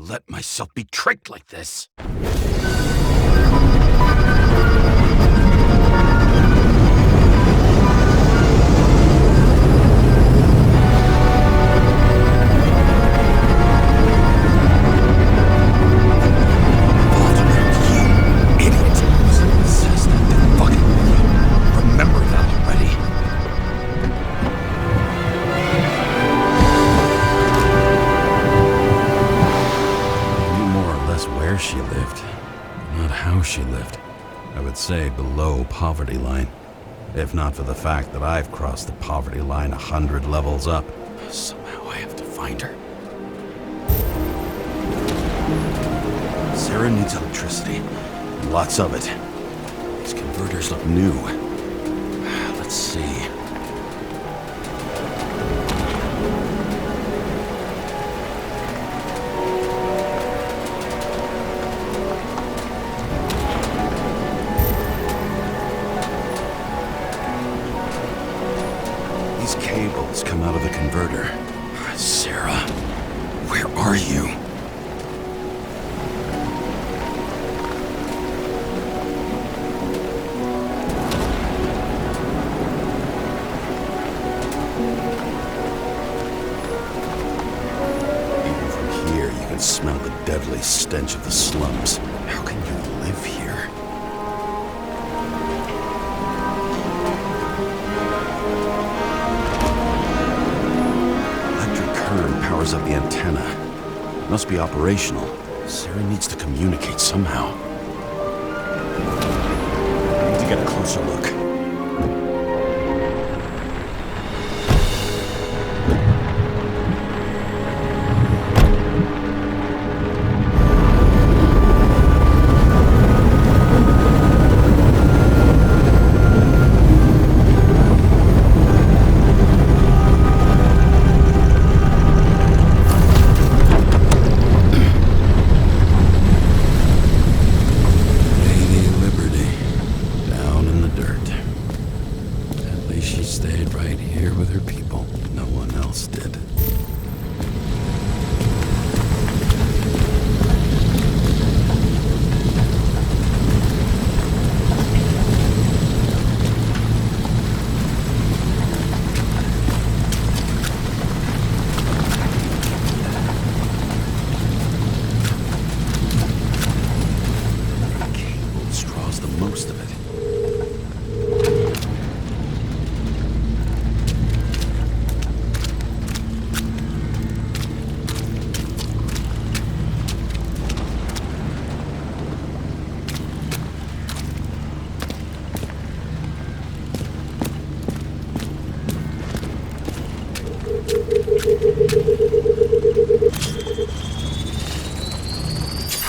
let myself be tricked like this. She lived, not how she lived. I would say below poverty line, if not for the fact that I've crossed the poverty line 100 levels up. Somehow I have to find her. Sarah needs electricity, lots of it. These converters look new. Let's see. Cables come out of the converter. Sarah, where are you? Even from here, you can smell the deadly stench of the slums. How can you live here? Powers up the antenna. Must be operational. Sarah needs to communicate somehow. I need to get a closer look.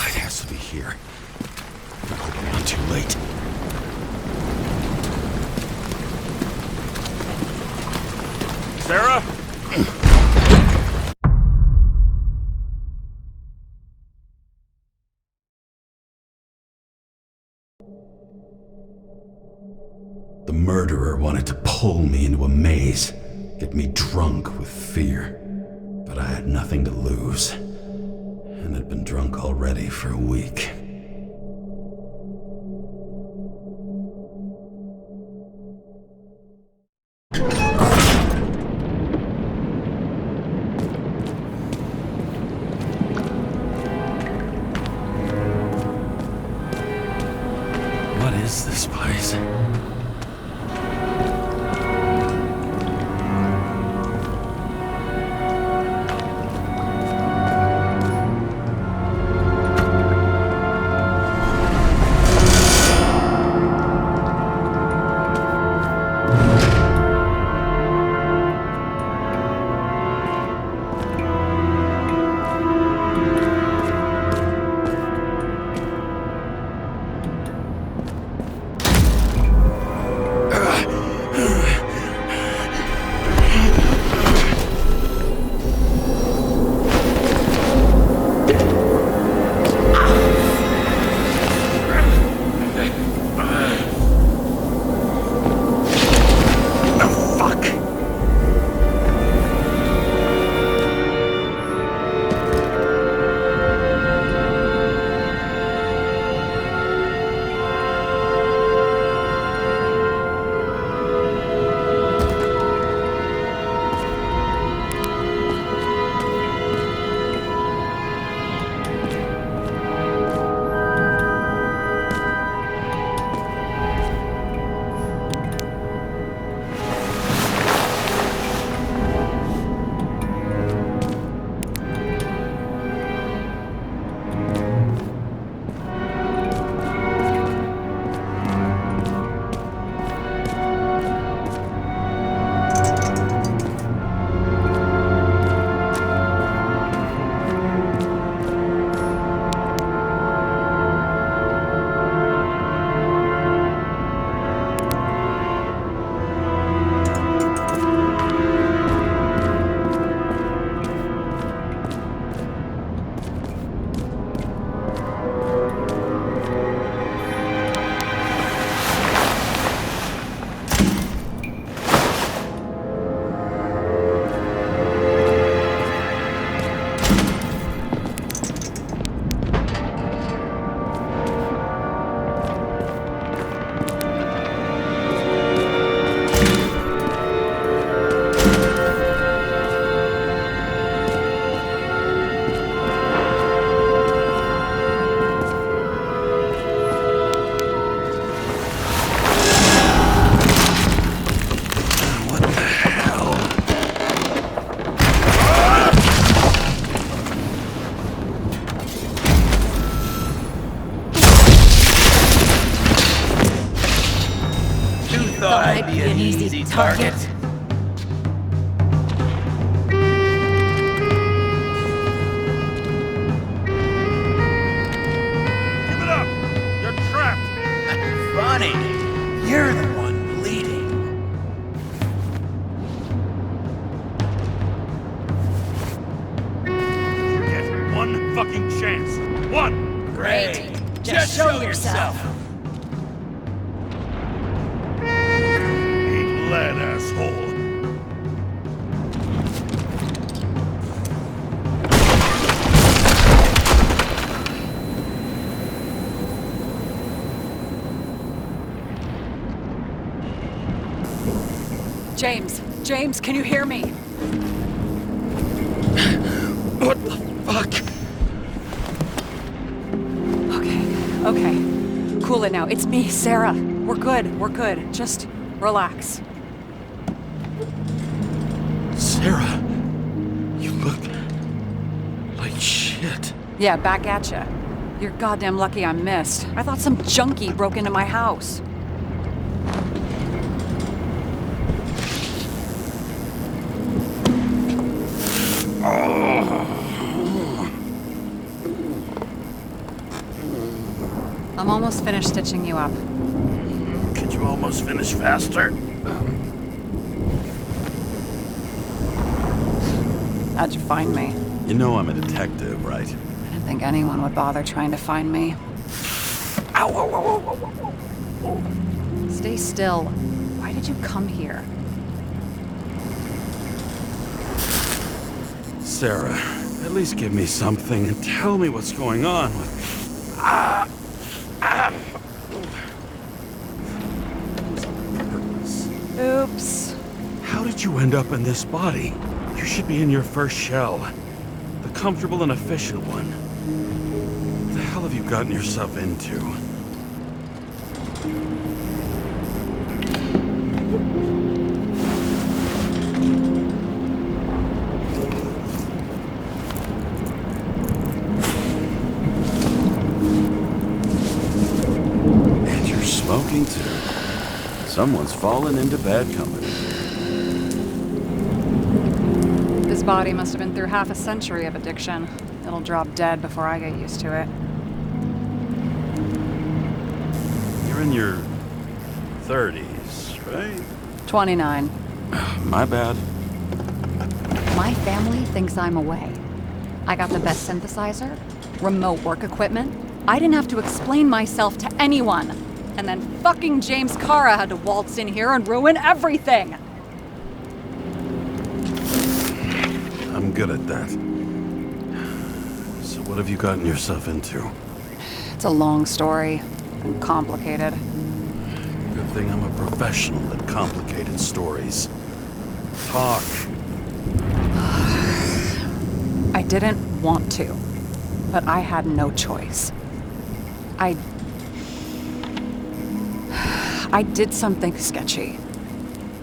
It has to be here. I hope I'm not too late. Sarah? The murderer wanted to pull me into a maze, get me drunk with fear. But I had nothing to lose, and had been drunk already for a week. What is this place? thought I'd be an easy target. Give it up! You're trapped! Funny. You're the one bleeding. You get one fucking chance. One! Great. Just show yourself. Eat lead, asshole. James, can you hear me? What the fuck? Okay. Cool it now. It's me, Sarah. We're good. Just relax. Sarah, you look like shit. Yeah, back at ya. You're goddamn lucky I missed. I thought some junkie broke into my house. I'm almost finished stitching you up. Could you almost finish faster? How'd you find me? You know I'm a detective, right? I didn't think anyone would bother trying to find me. Ow. Stay still. Why did you come here? Sarah, at least give me something and tell me what's going on. Oops. How did you end up in this body? You should be in your first shell. The comfortable and efficient one. What the hell have you gotten yourself into? And you're smoking too. Someone's fallen into bad company. This body must have been through half a century of addiction. It'll drop dead before I get used to it. You're in your 30s, right? 29. My bad. My family thinks I'm away. I got the best synthesizer, remote work equipment. I didn't have to explain myself to anyone. And then fucking James Cara had to waltz in here and ruin everything. I'm good at that. So what have you gotten yourself into? It's a long story and complicated. Good thing I'm a professional at complicated stories. Talk. I didn't want to, but I had no choice. I did something sketchy,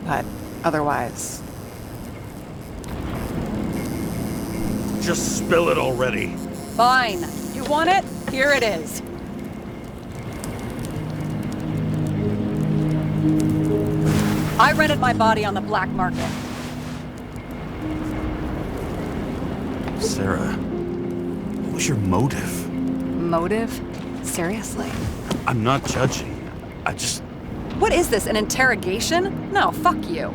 but otherwise... Just spill it already. Fine. You want it? Here it is. I rented my body on the black market. Sarah, what was your motive? Motive? Seriously? I'm not judging. I just... What is this, an interrogation? No, fuck you.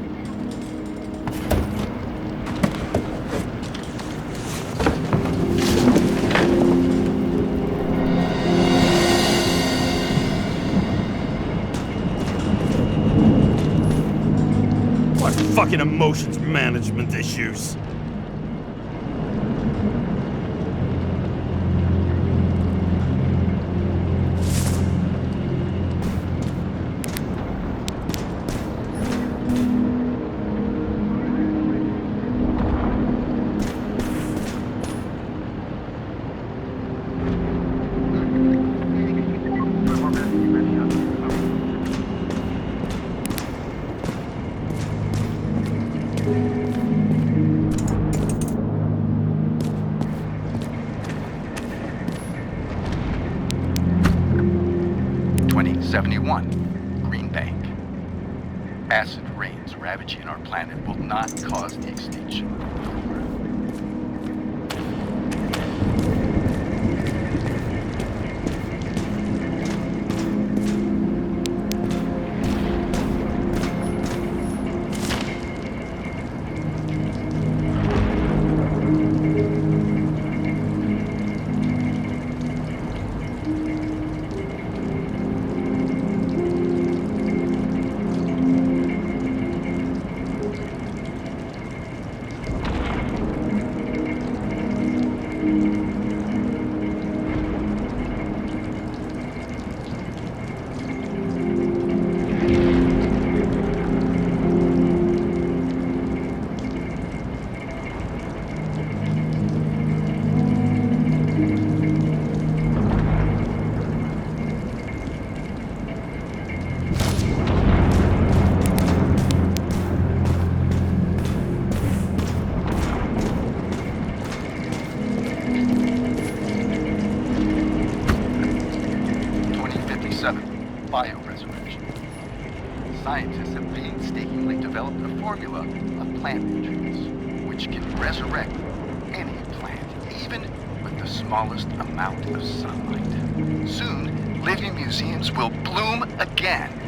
What fucking emotions management issues? .71, Green Bank. Acid rains ravaging our planet will not cause the extinction of Earth. Bioresurrection. Scientists have painstakingly developed a formula of plant nutrients which can resurrect any plant, even with the smallest amount of sunlight. Soon, living museums will bloom again.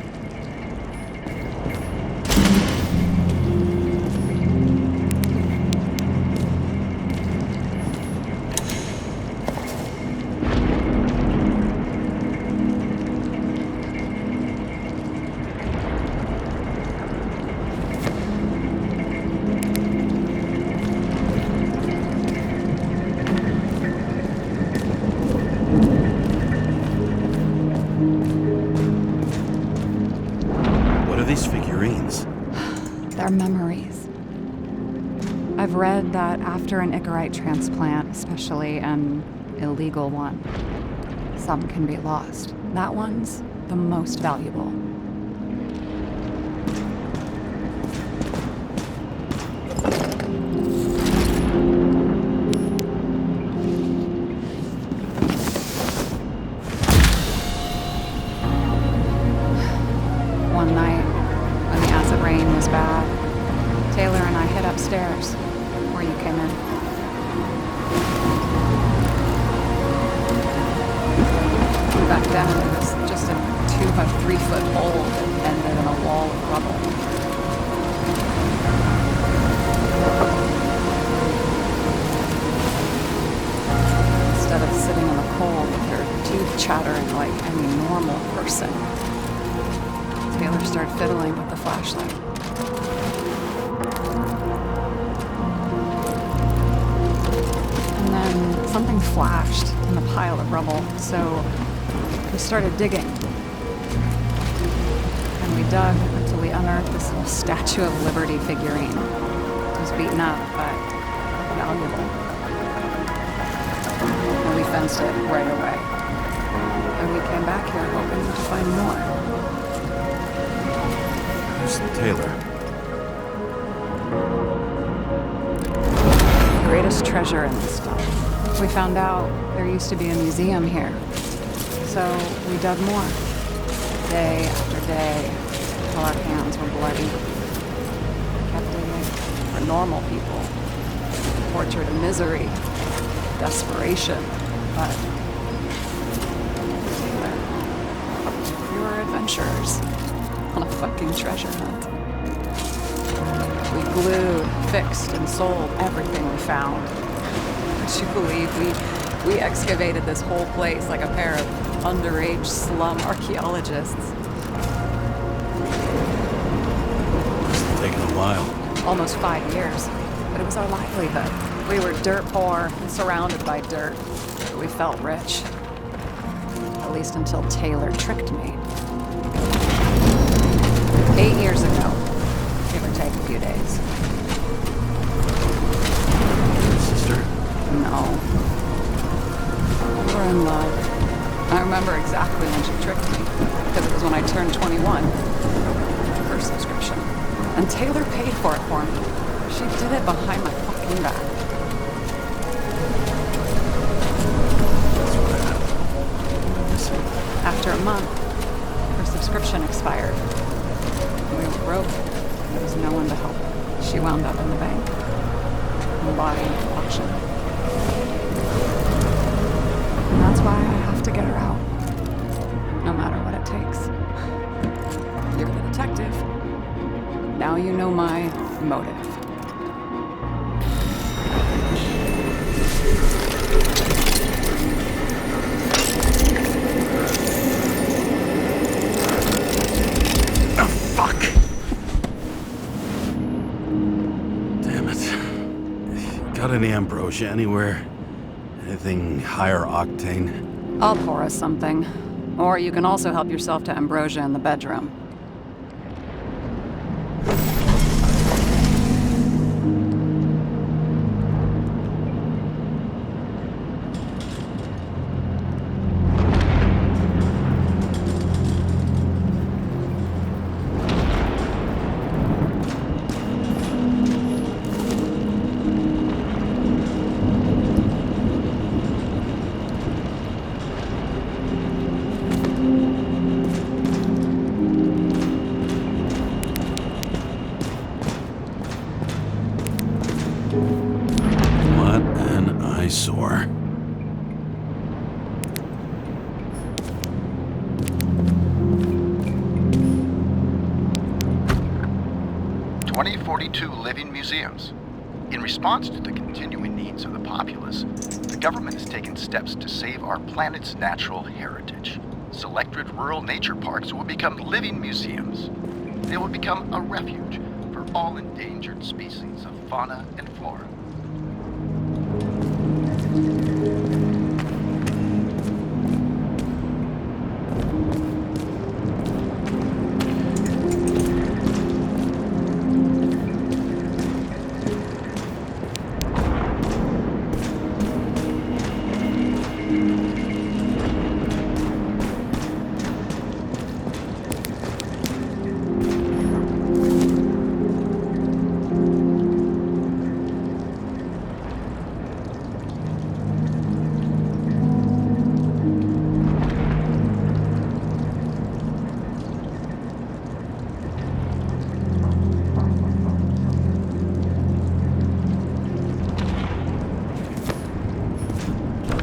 These figurines? They're memories. I've read that after an Icarite transplant, especially an illegal one, some can be lost. That one's the most valuable. One night, when the acid rain was bad, Taylor and I hid upstairs, where you came in. Back then, it was just a 2 by 3 foot hole that ended in a wall of rubble. Instead of sitting in the cold with your teeth chattering like any normal person, Taylor started fiddling with the flashlight. And then something flashed in the pile of rubble, so we started digging. And we dug until we unearthed this little Statue of Liberty figurine. It was beaten up, but valuable. And we fenced it right away. And we came back here hoping to find more. Who's Taylor? The greatest treasure in this stuff. We found out there used to be a museum here. So we dug more. Day after day, till our hands were bloody. We kept digging for normal people. Torture to misery. Desperation. But Taylor, we were adventurers on a fucking treasure hunt. We glued, fixed, and sold everything we found. Would you believe we excavated this whole place like a pair of underage slum archaeologists? Must have taken a while. Almost 5 years, but it was our livelihood. We were dirt poor and surrounded by dirt, but we felt rich. At least until Taylor tricked me. 8 years ago, give or take a few days. Your sister? No. We were in love. I remember exactly when she tricked me, because it was when I turned 21. First subscription. And Taylor paid for it for me. She did it behind my fucking back. That's what happened. Missing. After a month, her subscription expired. We were broke. There was no one to help her. She wound up in the bank. Her body auction. And that's why I have to get her out. No matter what it takes. You're the detective. Now you know my motive. Got any ambrosia anywhere? Anything higher octane? I'll pour us something. Or you can also help yourself to ambrosia in the bedroom. What an eyesore. "2042 living museums. In response to the continuing needs of the populace, the government has taken steps to save our planet's natural heritage. Selected rural nature parks will become living museums. They will become a refuge for all endangered species of fauna and flora.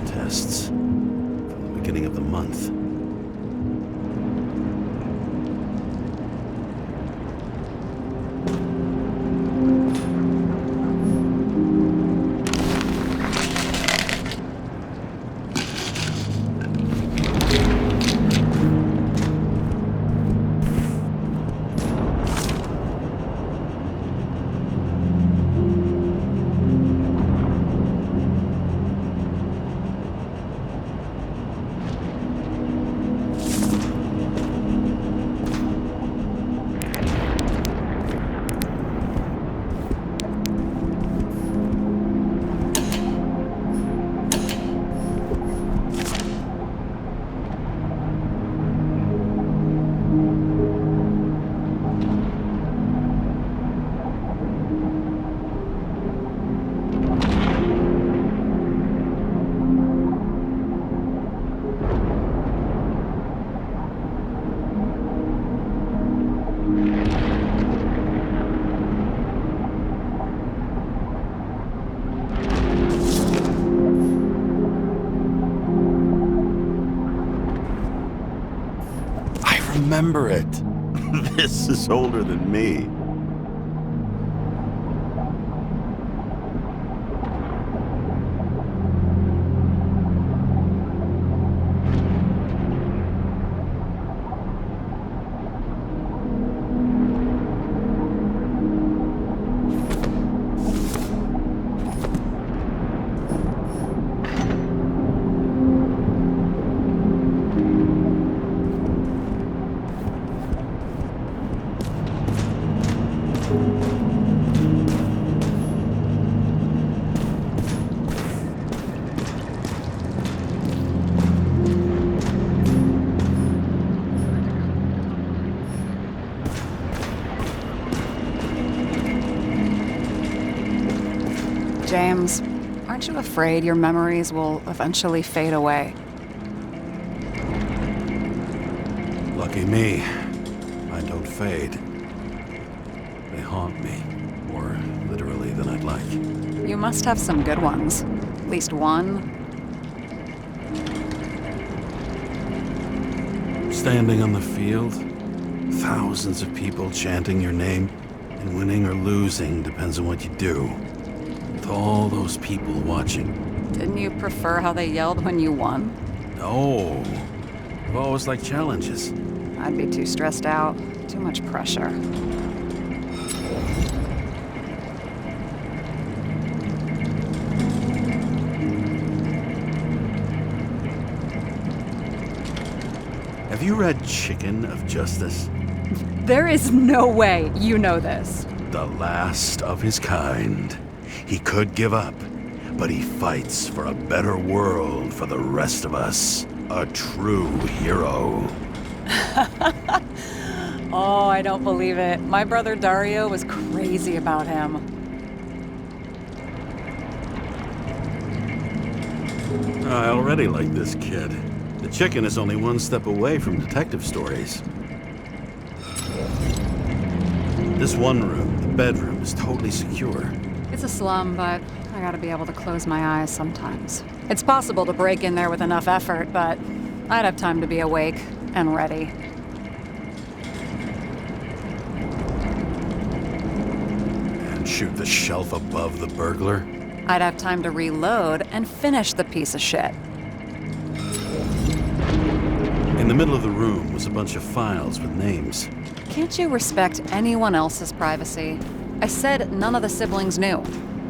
Tests from the beginning of the month. Remember it. This is older than me. James, aren't you afraid your memories will eventually fade away? Lucky me. I don't fade. They haunt me. More literally than I'd like. You must have some good ones. At least one. Standing on the field, thousands of people chanting your name, and winning or losing depends on what you do. With all those people watching. Didn't you prefer how they yelled when you won? No. I've always liked challenges. I'd be too stressed out. Too much pressure. Have you read Chicken of Justice? There is no way you know this. The last of his kind. He could give up, but he fights for a better world for the rest of us. A true hero. Oh, I don't believe it. My brother Dario was crazy about him. I already like this kid. The chicken is only one step away from detective stories. This one room, the bedroom, is totally secure. It's a slum, but I gotta be able to close my eyes sometimes. It's possible to break in there with enough effort, but I'd have time to be awake and ready. And shoot the shelf above the burglar. I'd have time to reload and finish the piece of shit. In the middle of the room was a bunch of files with names. Can't you respect anyone else's privacy? I said none of the siblings knew.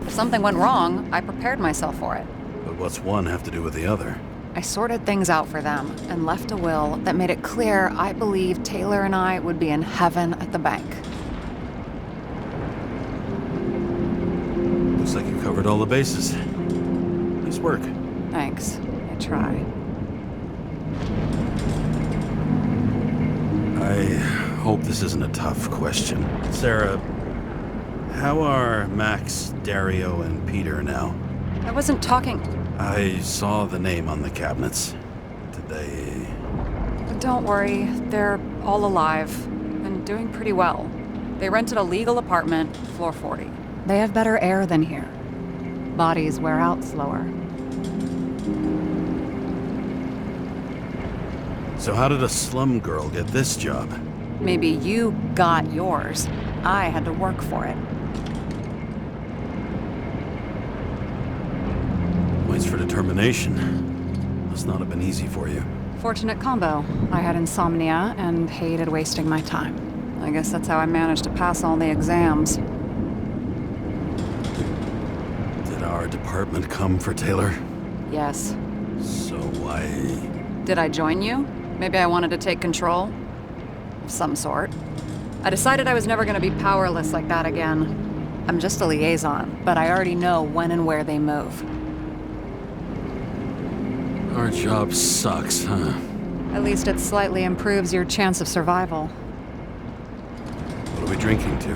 If something went wrong, I prepared myself for it. But what's one have to do with the other? I sorted things out for them and left a will that made it clear I believed Taylor and I would be in heaven at the bank. Looks like you covered all the bases. Nice work. Thanks. I try. I hope this isn't a tough question. Sarah, how are Max, Dario, and Peter now? I wasn't talking. I saw the name on the cabinets. Did they... Don't worry, they're all alive and doing pretty well. They rented a legal apartment, floor 40. They have better air than here. Bodies wear out slower. So how did a slum girl get this job? Maybe you got yours. I had to work for it. Points for determination. Must not have been easy for you. Fortunate combo. I had insomnia and hated wasting my time. I guess that's how I managed to pass all the exams. Did our department come for Taylor? Yes. So why... Did I join you? Maybe I wanted to take control? Of some sort. I decided I was never going to be powerless like that again. I'm just a liaison, but I already know when and where they move. Our job sucks, huh? At least it slightly improves your chance of survival. What are we drinking to?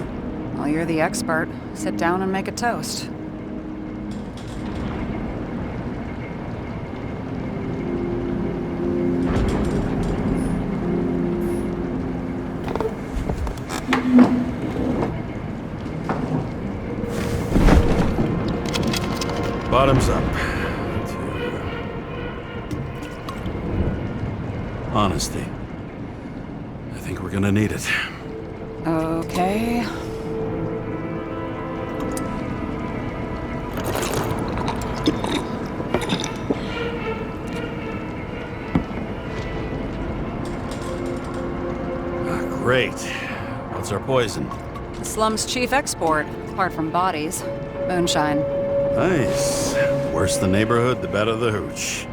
Well, you're the expert. Sit down and make a toast. Bottoms up. Honesty. I think we're gonna need it. Okay. Great. What's our poison? The slum's chief export, apart from bodies. Moonshine. Nice. Worse the neighborhood, the better the hooch.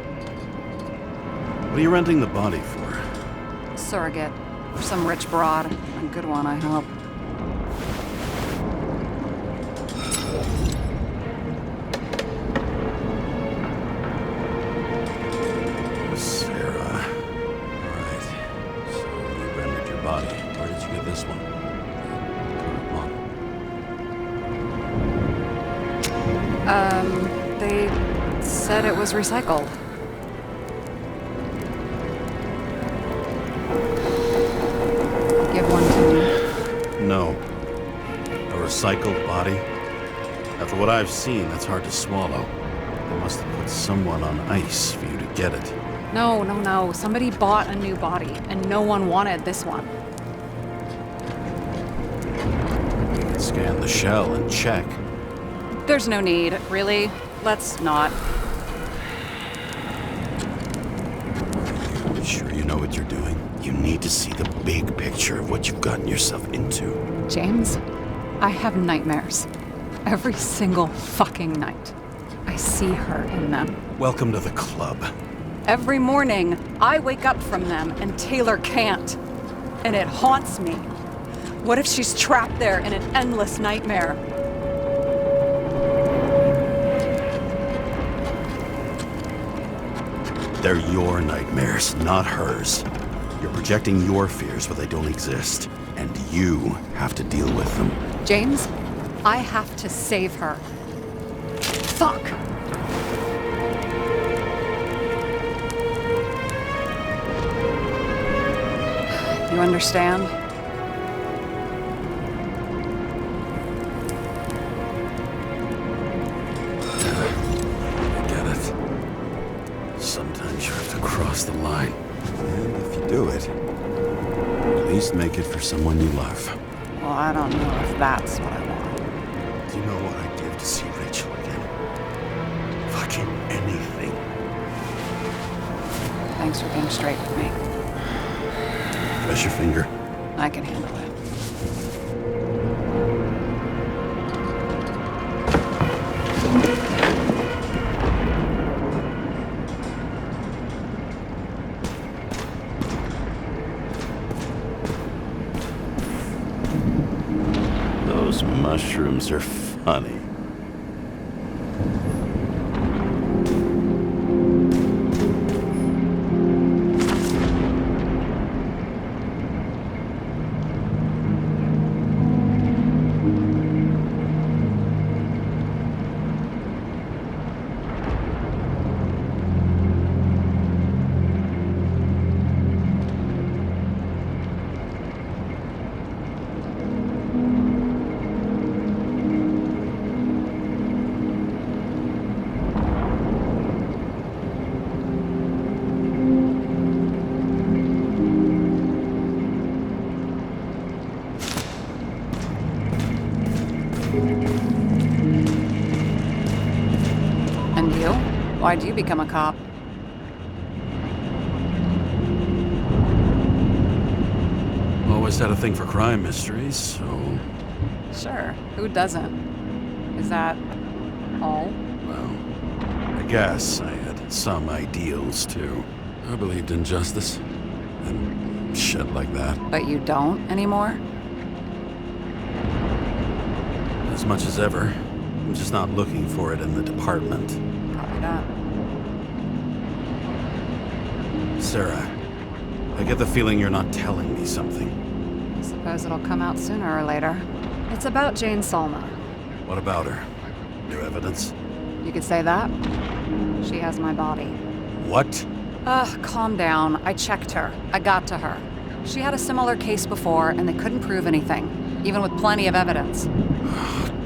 What are you renting the body for? Surrogate. For some rich broad. A good one, I hope. Sarah. Alright. So you rented your body. Where did you get this one? They said it was recycled. Give one to me. No. recycled body? After what I've seen, that's hard to swallow. They must have put someone on ice for you to get it. No. Somebody bought a new body, and no one wanted this one. You can scan the shell and check. There's no need, really. Let's not. Sure you know what you're doing? You need to see the big picture of what you've gotten yourself into. James, I have nightmares. Every single fucking night. I see her in them. Welcome to the club. Every morning, I wake up from them and Taylor can't. And it haunts me. What if she's trapped there in an endless nightmare? They're your nightmares, not hers. You're projecting your fears where they don't exist, and you have to deal with them. James, I have to save her. Fuck! You understand? I get it. Sometimes you have to cross the line. And if you do it, at least make it for someone you love. Well, I don't know if that's what I want. Do you know what I'd give to see Rachel again? Fucking anything. Thanks for being straight with me. Press your finger. I can handle it. Those mushrooms are funny. And you? Why'd you become a cop? Always had a thing for crime mysteries, so... Sure, who doesn't? Is that all? Well, I guess I had some ideals, too. I believed in justice. And shit like that. But you don't anymore? As much as ever. I'm just not looking for it in the department. Copy that. Sarah, I get the feeling you're not telling me something. Suppose it'll come out sooner or later. It's about Jane Salma. What about her? New evidence? You could say that. She has my body. What? Calm down. I checked her. I got to her. She had a similar case before, and they couldn't prove anything, even with plenty of evidence.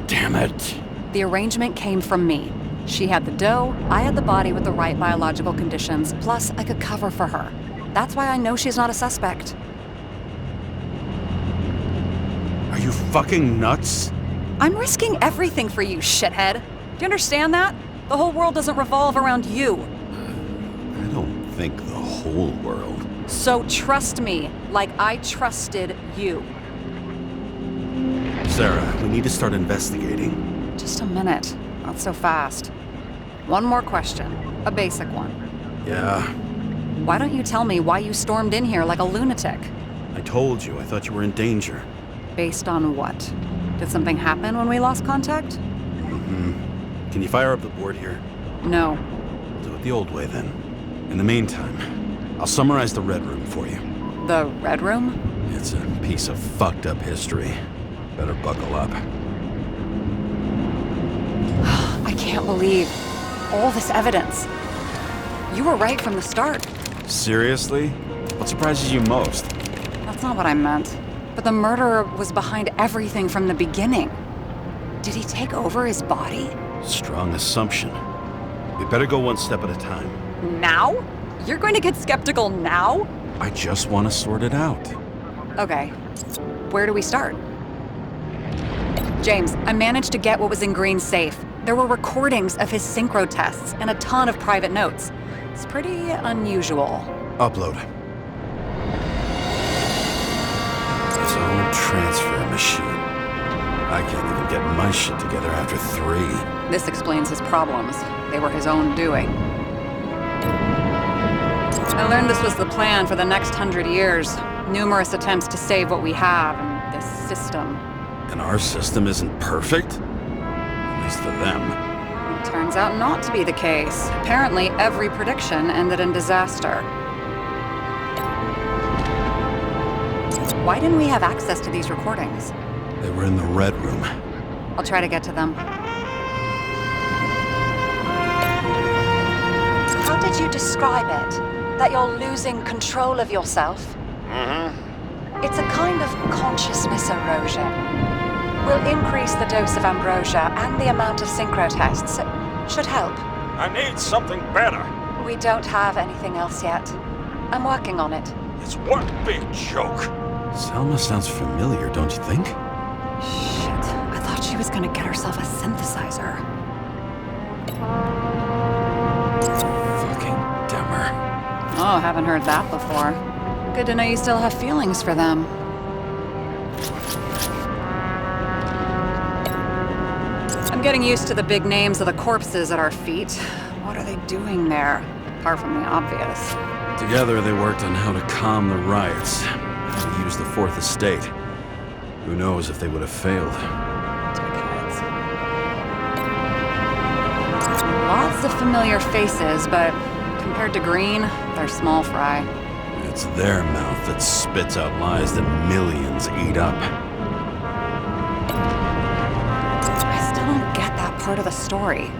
Damn it. The arrangement came from me. She had the dough, I had the body with the right biological conditions, plus I could cover for her. That's why I know she's not a suspect. Are you fucking nuts? I'm risking everything for you, shithead. Do you understand that? The whole world doesn't revolve around you. I don't think the whole world. So trust me, like I trusted you. Sarah, we need to start investigating. Just a minute. Not so fast. One more question. A basic one. Yeah, Why don't you tell me why you stormed in here like a lunatic? I told you. I thought you were in danger. Based on what? Did something happen when we lost contact? Can you fire up the board here? No. We'll do it the old way then. In the meantime, I'll summarize the Red Room for you. The Red Room? It's a piece of fucked up history. Better buckle up. I can't believe all this evidence. You were right from the start. Seriously? What surprises you most? That's not what I meant. But the murderer was behind everything from the beginning. Did he take over his body? Strong assumption. We better go one step at a time. Now? You're going to get skeptical now? I just want to sort it out. Okay. Where do we start? James, I managed to get what was in Green's safe. There were recordings of his synchro tests and a ton of private notes. It's pretty unusual. Upload. His own transfer machine. I can't even get my shit together after 3. This explains his problems. They were his own doing. I learned this was the plan for the next 100 years. Numerous attempts to save what we have in this system. And our system isn't perfect? At least for them. It turns out not to be the case. Apparently, every prediction ended in disaster. Why didn't we have access to these recordings? They were in the Red Room. I'll try to get to them. How did you describe it? That you're losing control of yourself? It's a kind of consciousness erosion. We'll increase the dose of ambrosia and the amount of synchro tests. It should help. I need something better. We don't have anything else yet. I'm working on it. It's one big joke. Selma sounds familiar, don't you think? Shit, I thought she was gonna get herself a synthesizer. Fucking Demmer. Oh, haven't heard that before. Good to know you still have feelings for them. I'm getting used to the big names of the corpses at our feet. What are they doing there? Apart from the obvious. Together they worked on how to calm the riots, how to use the Fourth Estate. Who knows if they would have failed. Dickheads. Lots of familiar faces, but compared to Green, they're small fry. It's their mouth that spits out lies that millions eat up. I still don't get that part of the story.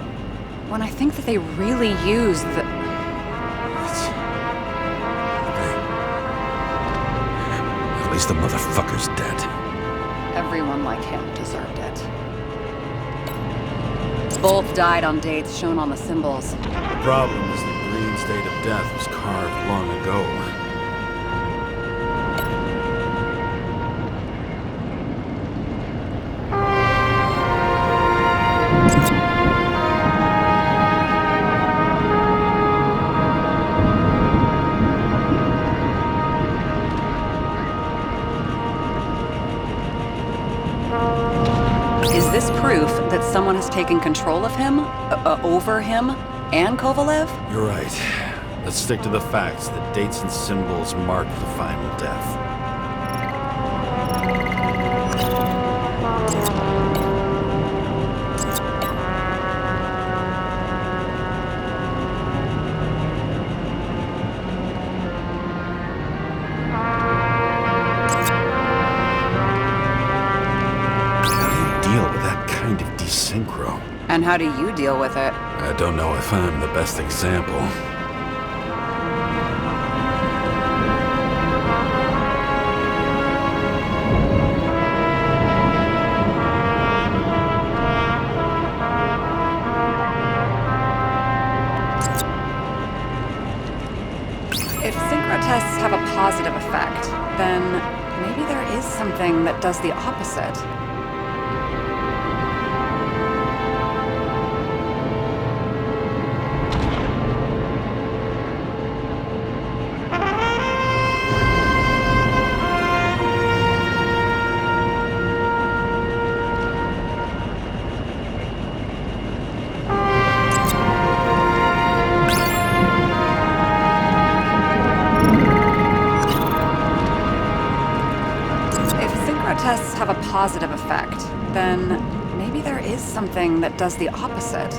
When I think that they really use the... At least the motherfucker's dead. Everyone like him deserved it. Both died on dates shown on the symbols. The problem is the Green's date of death was carved long ago. Is this proof that someone has taken control of him? Over him? And Kovalev? You're right. Let's stick to the facts. The dates and symbols mark the final death. Synchro. And how do you deal with it? I don't know if I'm the best example. If synchro tests have a positive effect, then maybe there is something that does the opposite. Tests have a positive effect, then maybe there is something that does the opposite.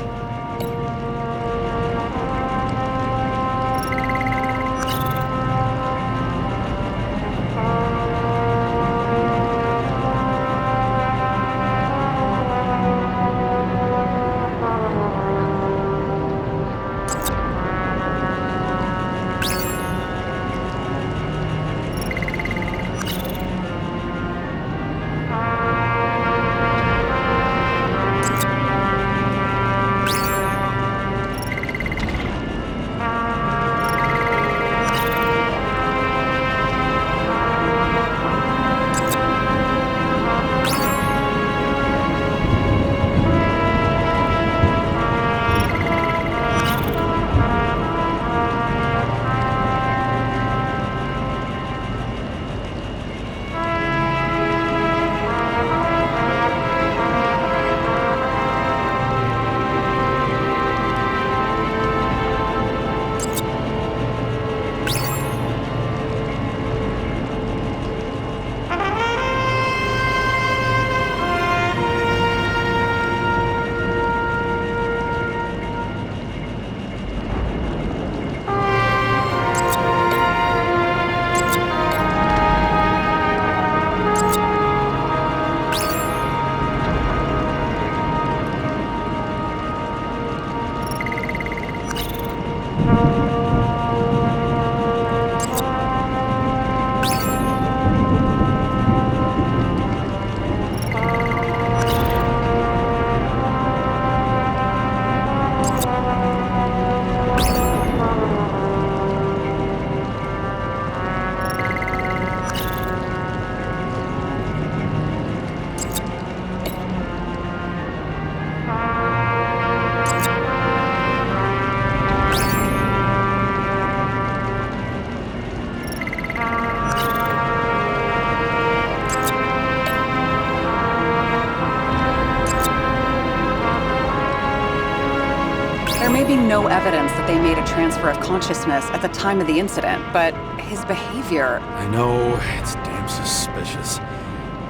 transfer of consciousness at the time of the incident, but his behavior... I know, it's damn suspicious.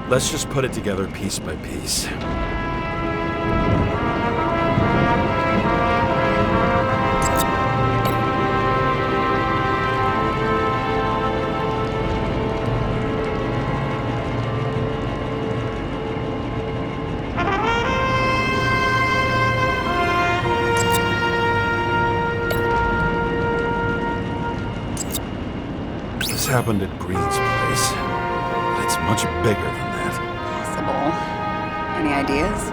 Let's just put it together piece by piece. This happened at Green's place, but it's much bigger than that. Possible. Any ideas?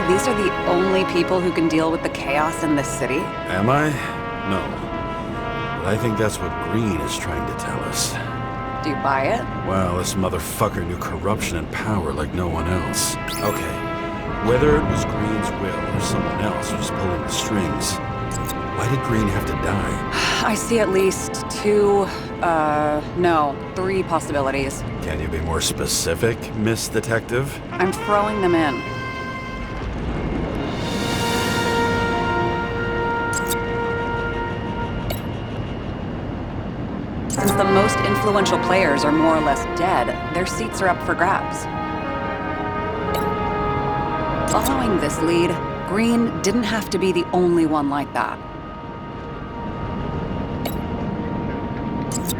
These are the only people who can deal with the chaos in this city? Am I? No. But I think that's what Green is trying to tell us. Do you buy it? Well, this motherfucker knew corruption and power like no one else. Okay, whether it was Green's will or someone else who was pulling the strings, why did Green have to die? I see at least three possibilities. Can you be more specific, Miss Detective? I'm throwing them in. Since the most influential players are more or less dead, their seats are up for grabs. Following this lead, Green didn't have to be the only one like that.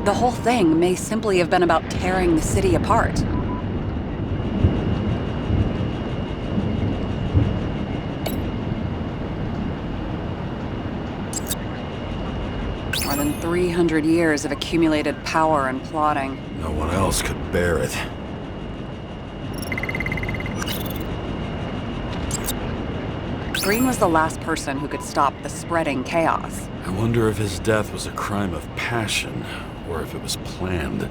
The whole thing may simply have been about tearing the city apart. More than 300 years of accumulated power and plotting. No one else could bear it. Green was the last person who could stop the spreading chaos. I wonder if his death was a crime of passion, or if it was planned.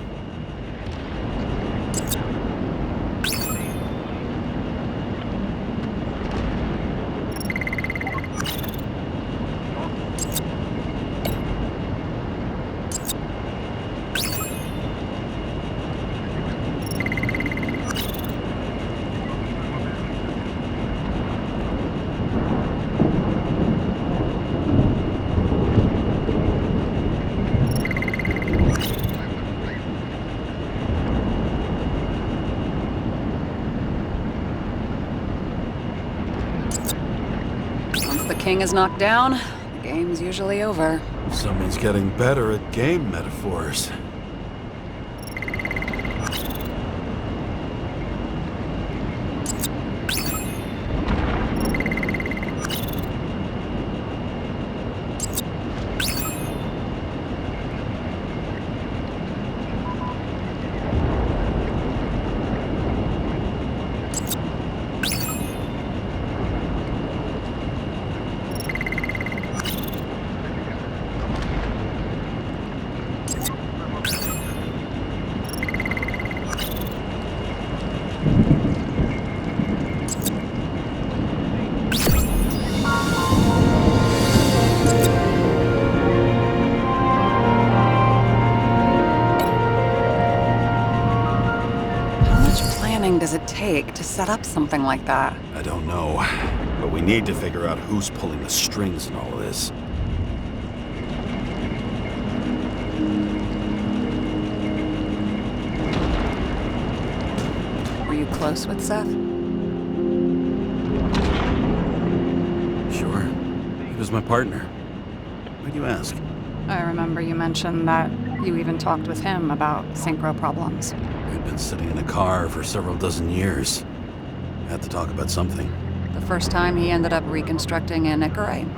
The king is knocked down, the game's usually over. Someone's getting better at game metaphors. Does it take to set up something like that? I don't know, but we need to figure out who's pulling the strings in all of this. Were you close with Seth? Sure. He was my partner. Why'd you ask? I remember you mentioned that you even talked with him about synchro problems. We'd been sitting in a car for several dozen years. Had to talk about something. The first time he ended up reconstructing an Icarite.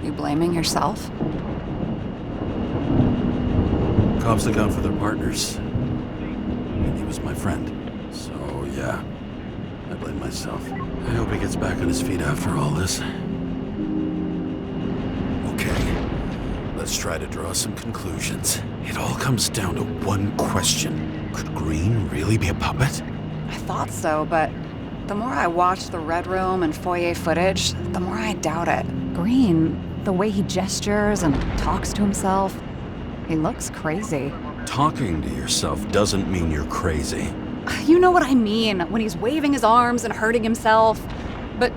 You blaming yourself? Cops account for their partners. And he was my friend. So, yeah. I blame myself. I hope he gets back on his feet after all this. Okay. Let's try to draw some conclusions. It all comes down to one question. Could Green really be a puppet? I thought so, but the more I watch the Red Room and foyer footage, the more I doubt it. Green, the way he gestures and talks to himself, he looks crazy. Talking to yourself doesn't mean you're crazy. You know what I mean, when he's waving his arms and hurting himself. But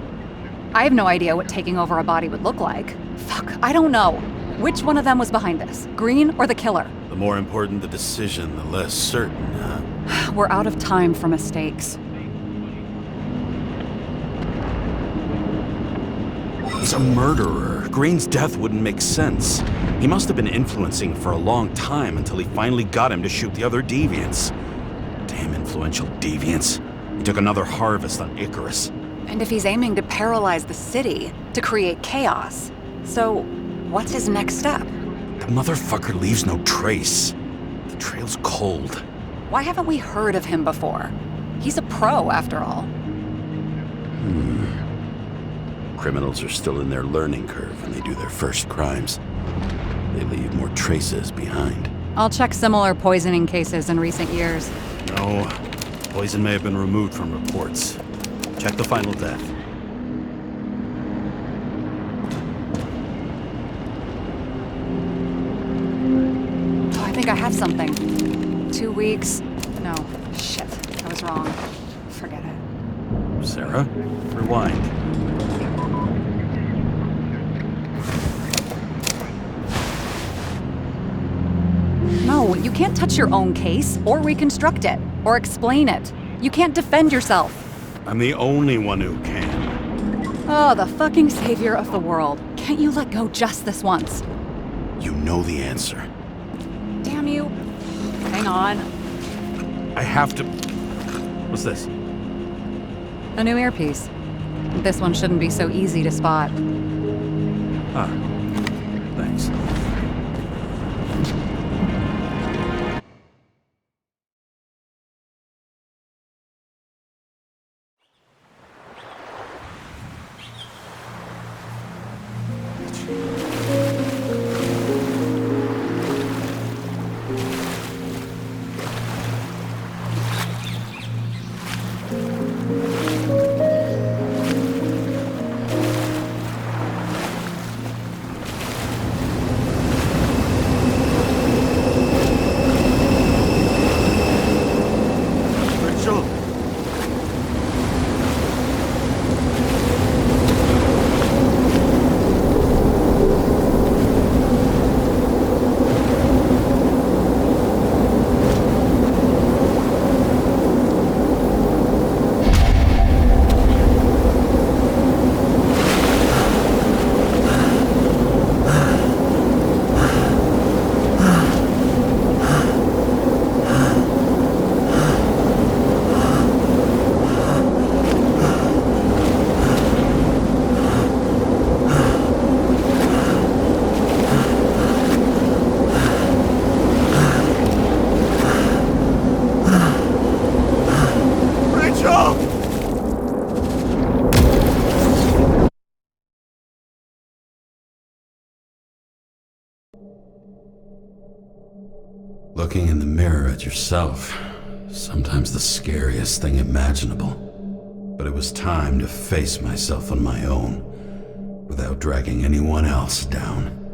I have no idea what taking over a body would look like. Fuck, I don't know. Which one of them was behind this, Green or the killer? The more important the decision, the less certain, huh? We're out of time for mistakes. He's a murderer. Green's death wouldn't make sense. He must have been influencing for a long time until he finally got him to shoot the other deviants. Damn influential deviants. He took another harvest on Icarus. And if he's aiming to paralyze the city, to create chaos, so what's his next step? The motherfucker leaves no trace. The trail's cold. Why haven't we heard of him before? He's a pro, after all. Criminals are still in their learning curve when they do their first crimes. They leave more traces behind. I'll check similar poisoning cases in recent years. No, poison may have been removed from reports. Check the final death. Oh, I think I have something. 2 weeks. No, shit. I was wrong. Forget it. Sarah, rewind. No, you can't touch your own case, or reconstruct it, or explain it. You can't defend yourself. I'm the only one who can. Oh, the fucking savior of the world. Can't you let go just this once? You know the answer. Damn you. Hang on. I have to... What's this? A new earpiece. This one shouldn't be so easy to spot. Ah, thanks. Looking in the mirror at yourself, sometimes the scariest thing imaginable. But it was time to face myself on my own, without dragging anyone else down.